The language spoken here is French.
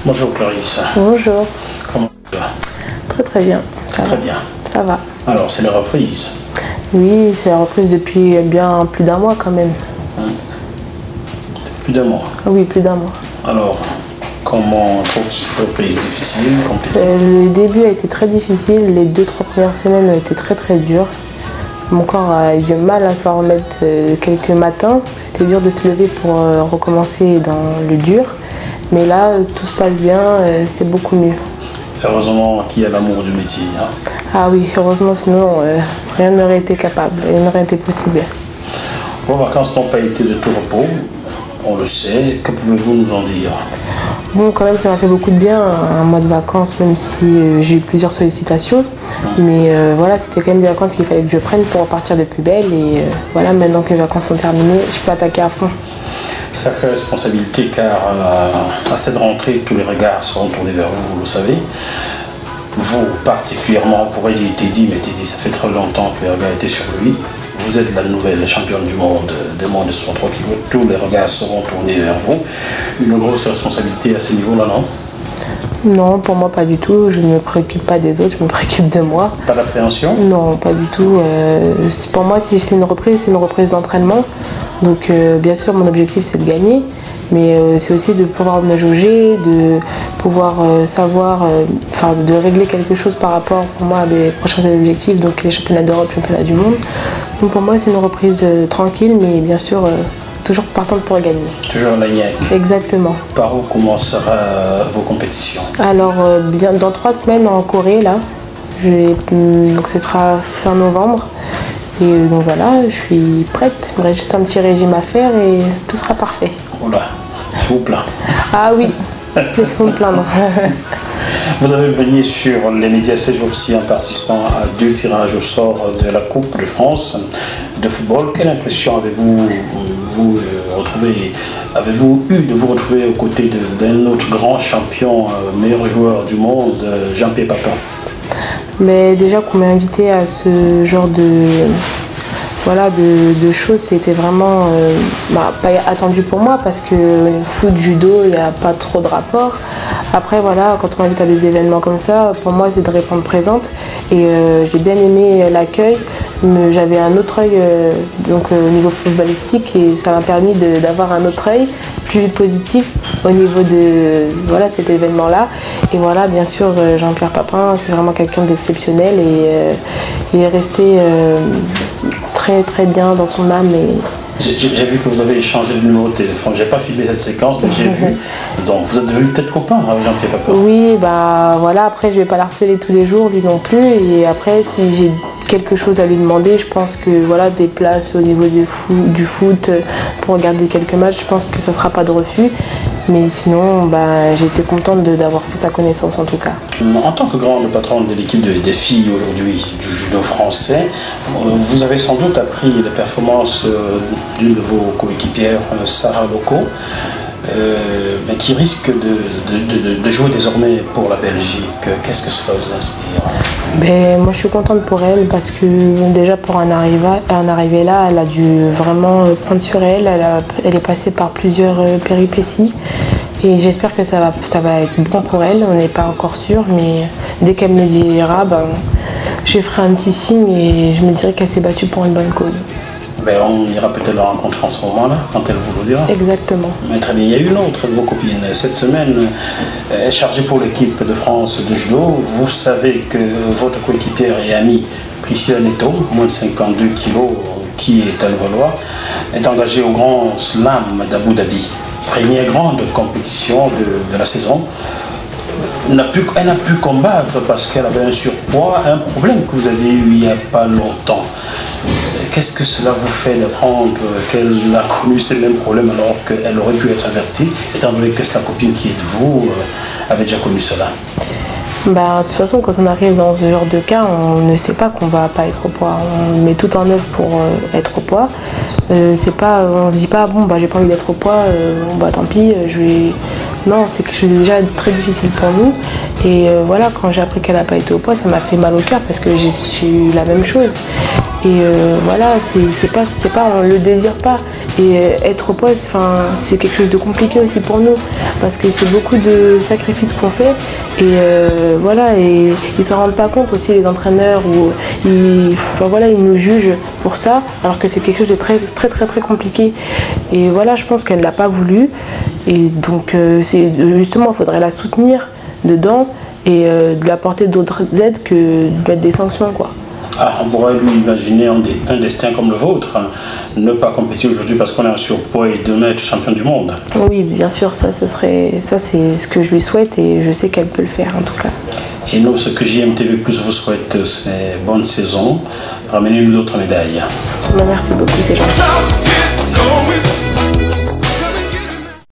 Bonjour Clarisse. Bonjour. Comment tu vas? Très très bien. Très bien. Ça va. Alors c'est la reprise. Oui, c'est la reprise depuis bien plus d'un mois quand même. Plus d'un mois. Oui, plus d'un mois. Alors, comment trouves-tu cette reprise? Difficile, compliquée? Le début a été très difficile. Les 2-3 premières semaines ont été très très dures. Mon corps a eu du mal à s'en remettre quelques matins. C'était dur de se lever pour recommencer dans le dur. Mais là, tout se passe bien, c'est beaucoup mieux. Heureusement qu'il y a l'amour du métier. Hein? Ah oui, heureusement, sinon rien n'aurait été capable, rien n'aurait été possible. Vos vacances n'ont pas été de tout repos, on le sait. Que pouvez-vous nous en dire? Bon, quand même, ça m'a fait beaucoup de bien, un mois de vacances, même si j'ai eu plusieurs sollicitations. Mais voilà, c'était quand même des vacances qu'il fallait que je prenne pour repartir de plus belle. Et voilà, maintenant que les vacances sont terminées, je peux attaquer à fond. Sacrée responsabilité, car à cette rentrée, tous les regards seront tournés vers vous, vous le savez. Vous, particulièrement, pour Teddy, mais Teddy, ça fait très longtemps que les regards étaient sur lui. Vous êtes la nouvelle championne du monde des moins de 63 kg. Tous les regards seront tournés vers vous. Une grosse responsabilité à ce niveau-là, non? Non, pour moi, pas du tout. Je ne me préoccupe pas des autres, je me préoccupe de moi. Pas d'appréhension? Non, pas du tout. Pour moi, si c'est une reprise d'entraînement. Donc, bien sûr, mon objectif, c'est de gagner. Mais c'est aussi de pouvoir me jauger, de pouvoir savoir, de régler quelque chose par rapport pour moi à mes prochains objectifs, donc les championnats d'Europe, championnats du monde. Donc pour moi c'est une reprise tranquille, mais bien sûr toujours partante pour gagner. Toujours la niaque. Exactement. Par où commenceront vos compétitions? Alors bien dans 3 semaines en Corée là, donc ce sera fin novembre. Et donc voilà, je suis prête, il me reste juste un petit régime à faire et tout sera parfait. Oula, je vous plains. Ah oui, il faut me plaindre. Vous avez baigné sur les médias ces jours-ci en participant à 2 tirages au sort de la Coupe de France de football. Quelle impression avez-vous eu de vous retrouver aux côtés d'un autre grand champion, meilleur joueur du monde, Jean-Pierre Papin? Mais déjà qu'on m'ait invité à ce genre de choses, c'était vraiment pas attendu pour moi parce que foot, judo, il n'y a pas trop de rapport. Après voilà, quand on m'invite à des événements comme ça, pour moi c'est de répondre présente et j'ai bien aimé l'accueil. J'avais un autre œil au niveau footballistique et ça m'a permis d'avoir un autre œil plus positif au niveau de cet événement-là. Et voilà, bien sûr, Jean-Pierre Papin, c'est vraiment quelqu'un d'exceptionnel et il est resté très très bien dans son âme. J'ai vu que vous avez échangé de numéro de téléphone. J'ai pas filmé cette séquence, mais j'ai vu. Donc, vous êtes devenus peut-être copains avec Jean-Pierre Papin. Oui, voilà. Après, je vais pas l'harceler tous les jours, lui non plus. Et après, si j'ai quelque chose à lui demander, je pense que des places au niveau du foot pour regarder quelques matchs, je pense que ça sera pas de refus. Mais sinon, j'ai été contente d'avoir fait sa connaissance en tout cas. En tant que grande patronne de l'équipe des filles aujourd'hui du judo français, vous avez sans doute appris les performances d'une de vos coéquipières, Sarah Loco, qui risque de jouer désormais pour la Belgique. Qu'est-ce que cela vous inspire? Moi je suis contente pour elle parce que déjà pour en arriver là, elle a dû vraiment prendre sur elle. Elle est passée par plusieurs péripéties et j'espère que ça va être bon pour elle. On n'est pas encore sûr, mais dès qu'elle me dira, je ferai un petit signe et je me dirai qu'elle s'est battue pour une bonne cause. On ira peut-être la rencontrer en ce moment-là, quand elle vous le dira. Exactement. Mais très bien, il y a une autre de vos copines. Cette semaine, elle est chargée pour l'équipe de France de judo. Vous savez que votre coéquipière et amie, Priscilla Neto, moins de 52 kg, qui est à Levallois, est engagée au Grand Slam d'Abu Dhabi. Première grande compétition de la saison. Elle n'a pu combattre parce qu'elle avait un surpoids, un problème que vous avez eu il n'y a pas longtemps. Qu'est-ce que cela vous fait d'apprendre qu'elle a connu ces mêmes problèmes alors qu'elle aurait pu être avertie, étant donné que sa copine qui est de vous avait déjà connu cela? De toute façon, quand on arrive dans ce genre de cas, on ne sait pas qu'on va pas être au poids. On met tout en œuvre pour être au poids. On se dit pas j'ai pas envie d'être au poids, tant pis, je vais. Non, c'est quelque chose de déjà très difficile pour nous. Et quand j'ai appris qu'elle n'a pas été au poids, ça m'a fait mal au cœur parce que j'ai eu la même chose. Et c'est pas, on le désire pas. Et être au poste, c'est quelque chose de compliqué aussi pour nous, parce que c'est beaucoup de sacrifices qu'on fait. Et voilà, et ils ne s'en rendent pas compte aussi, les entraîneurs, où ils nous jugent pour ça, alors que c'est quelque chose de très très très très compliqué. Et voilà, je pense qu'elle ne l'a pas voulu. Et donc justement, il faudrait la soutenir dedans et de lui apporter d'autres aides que de mettre des sanctions, quoi. Ah, on pourrait lui imaginer un destin comme le vôtre, hein. Ne pas compétir aujourd'hui parce qu'on est en surpoids et demain être champion du monde. Oui, bien sûr, ça c'est ce que je lui souhaite et je sais qu'elle peut le faire en tout cas. Et nous, ce que JMTV Plus vous souhaite, c'est bonne saison. Ramenez-nous d'autres médailles. Merci beaucoup, c'est gentil.